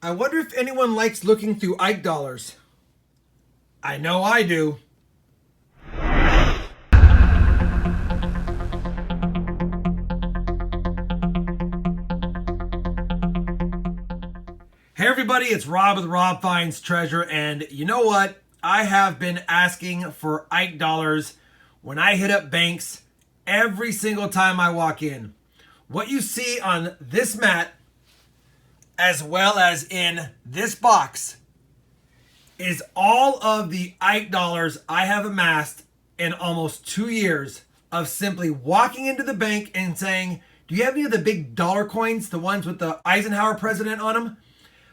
I wonder if anyone likes looking through Ike dollars. I know I do. Hey everybody, it's Rob with RobFindsTreasure, and you know what? I have been asking for Ike dollars when I hit up banks every single time I walk in. What you see on this mat, as well as in this box, is all of the Ike dollars I have amassed in almost 2 years of simply walking into the bank and saying, do you have any of the big dollar coins, the ones with the Eisenhower president on them?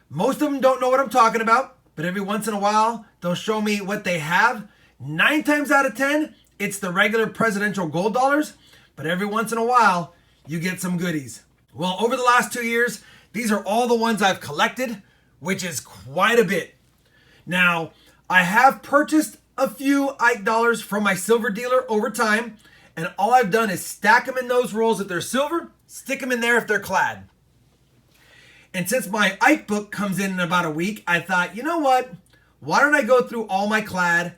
Most of them don't know what I'm talking about, but every once in a while, they'll show me what they have. 9 times out of 10, it's the regular presidential gold dollars, but every once in a while, you get some goodies. Well, over the last 2 years, these are all the ones I've collected, which is quite a bit. Now, I have purchased a few Ike dollars from my silver dealer over time, and all I've done is stack them in those rolls if they're silver, stick them in there if they're Clad. And since my Ike book comes in about a week, I thought, you know what? Why don't I go through all my Clad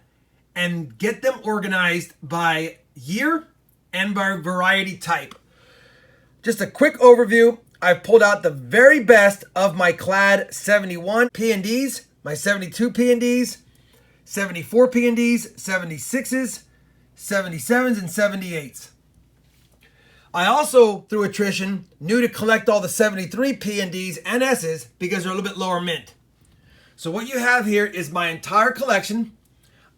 and get them organized by year and by variety type. Just a quick overview. I've pulled out the very best of my Clad 71 P&Ds, my 72 P&Ds, 74 P&Ds, 76s, 77s, and 78s. I also, through attrition, knew to collect all the 73 P&Ds and S's because they're a little bit lower mint. So what you have here is my entire collection.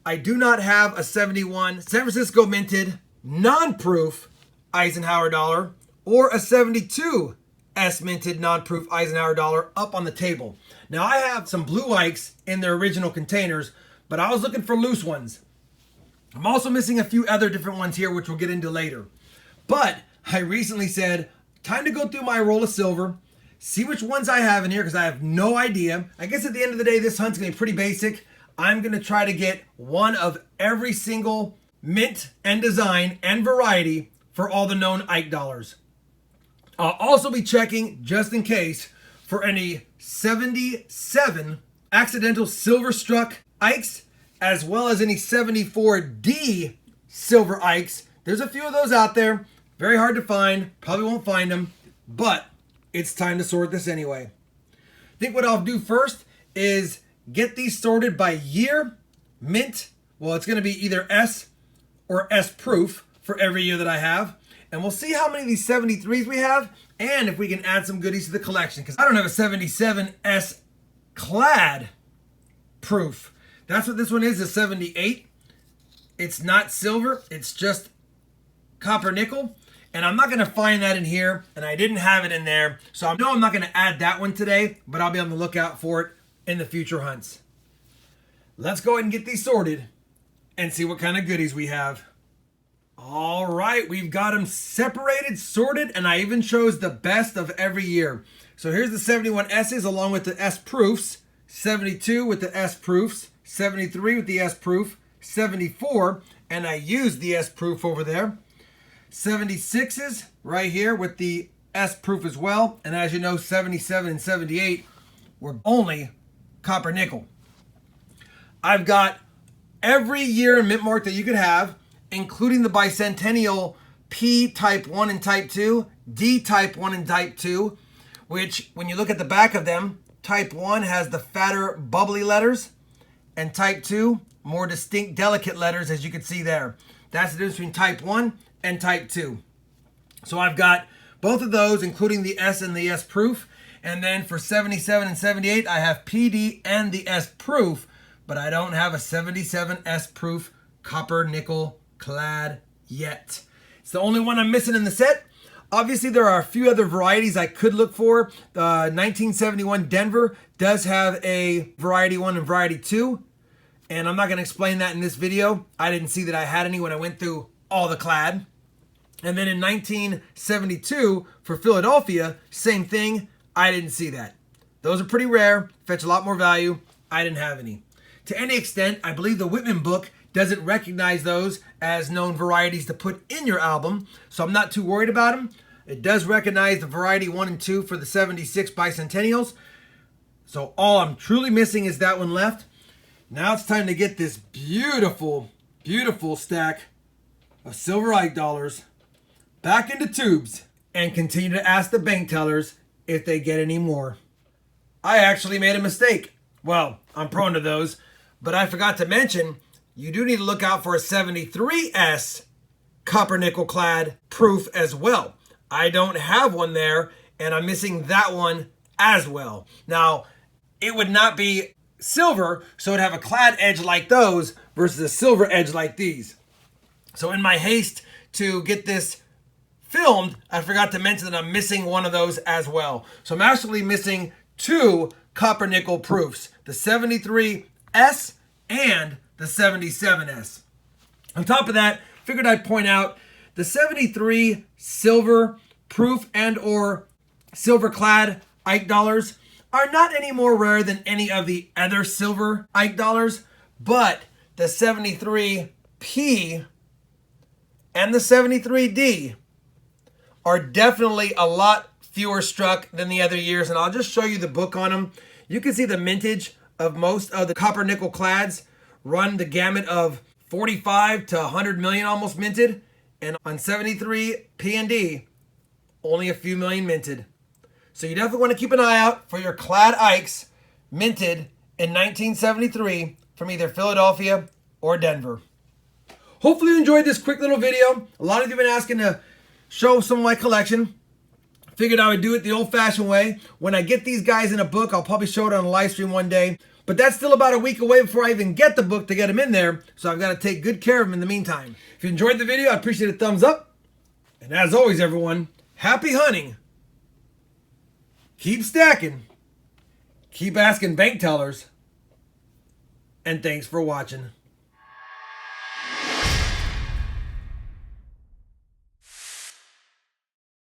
I do not have a 71 San Francisco minted non-proof Eisenhower dollar or a 72 S minted non-proof Eisenhower dollar up on the table. Now I have some blue Ikes in their original containers, but I was looking for loose ones. I'm also missing a few other different ones here, which we'll get into later. But I recently said, time to go through my roll of silver, see which ones I have in here because I have no idea. I guess at the end of the day, this hunt's gonna be pretty basic. I'm gonna try to get one of every single mint and design and variety for all the known Ike dollars. I'll also be checking, just in case, for any 77 accidental silver struck Ikes, as well as any 74D silver Ikes. There's a few of those out there. Very hard to find. Probably won't find them, but it's time to sort this anyway. I think what I'll do first is get these sorted by year, mint. Well, it's going to be either S or S proof for every year that I have. And we'll see how many of these 73s we have and if we can add some goodies to the collection. Because I don't have a 77S Clad proof. That's what this one is, a 78. It's not silver. It's just copper nickel. And I'm not going to find that in here. And I didn't have it in there. So I know I'm not going to add that one today. But I'll be on the lookout for it in the future hunts. Let's go ahead and get these sorted and see what kind of goodies we have. All right, we've got them separated, sorted, and I even chose the best of every year. So here's the 71 S's along with the S proofs, 72 with the S proofs, 73 with the S proof, 74, and I used the S proof over there. 76s right here with the S proof as well. And as you know, 77 and 78 were only copper nickel. I've got every year in mint mark that you could have, including the bicentennial P type 1 and type 2, D type 1 and type 2, which when you look at the back of them, type 1 has the fatter bubbly letters, and type 2, more distinct delicate letters, as you can see there. That's the difference between type 1 and type 2. So I've got both of those, including the S and the S proof. And then for 77 and 78, I have PD and the S proof, but I don't have a 77 S proof copper nickel Clad yet. It's the only one I'm missing in the set. Obviously, there are a few other varieties I could look for. The 1971 Denver does have a variety 1 and variety 2, and I'm not going to explain that in this video. I didn't see that I had any when I went through all the Clad. And then in 1972 for Philadelphia, same thing. I didn't see that. Those are pretty rare, fetch a lot more value. I didn't have any. To any extent, I believe the Whitman book doesn't recognize those as known varieties to put in your album, so I'm not too worried about them. It does recognize the variety 1 and 2 for the 76 bicentennials. So all I'm truly missing is that one left. Now it's time to get this beautiful, beautiful stack of silver Ike dollars back into tubes and continue to ask the bank tellers if they get any more. I actually made a mistake. Well, I'm prone to those, but I forgot to mention you do need to look out for a 73S copper nickel clad proof as well. I don't have one there, and I'm missing that one as well. Now, it would not be silver, so it'd have a clad edge like those versus a silver edge like these. So in my haste to get this filmed, I forgot to mention that I'm missing one of those as well. So I'm actually missing two copper nickel proofs, the 73S and the 77S. On top of that, figured I'd point out the 73 silver proof and or silver clad Ike dollars are not any more rare than any of the other silver Ike dollars, but the 73P and the 73D are definitely a lot fewer struck than the other years, and I'll just show you the book on them. You can see the mintage of most of the copper nickel clads run the gamut of 45 to 100 million almost minted, and on 73 P and D, only a few million minted. So you definitely want to keep an eye out for your clad Ikes minted in 1973 from either Philadelphia or Denver. Hopefully you enjoyed this quick little video. A lot of you have been asking to show some of my collection. Figured I would do it the old-fashioned way. When I get these guys in a book, I'll probably show it on a live stream one day. But that's still about a week away before I even get the book to get them in there. So I've got to take good care of them in the meantime. If you enjoyed the video, I appreciate a thumbs up. And as always, everyone, happy hunting. Keep stacking. Keep asking bank tellers. And thanks for watching.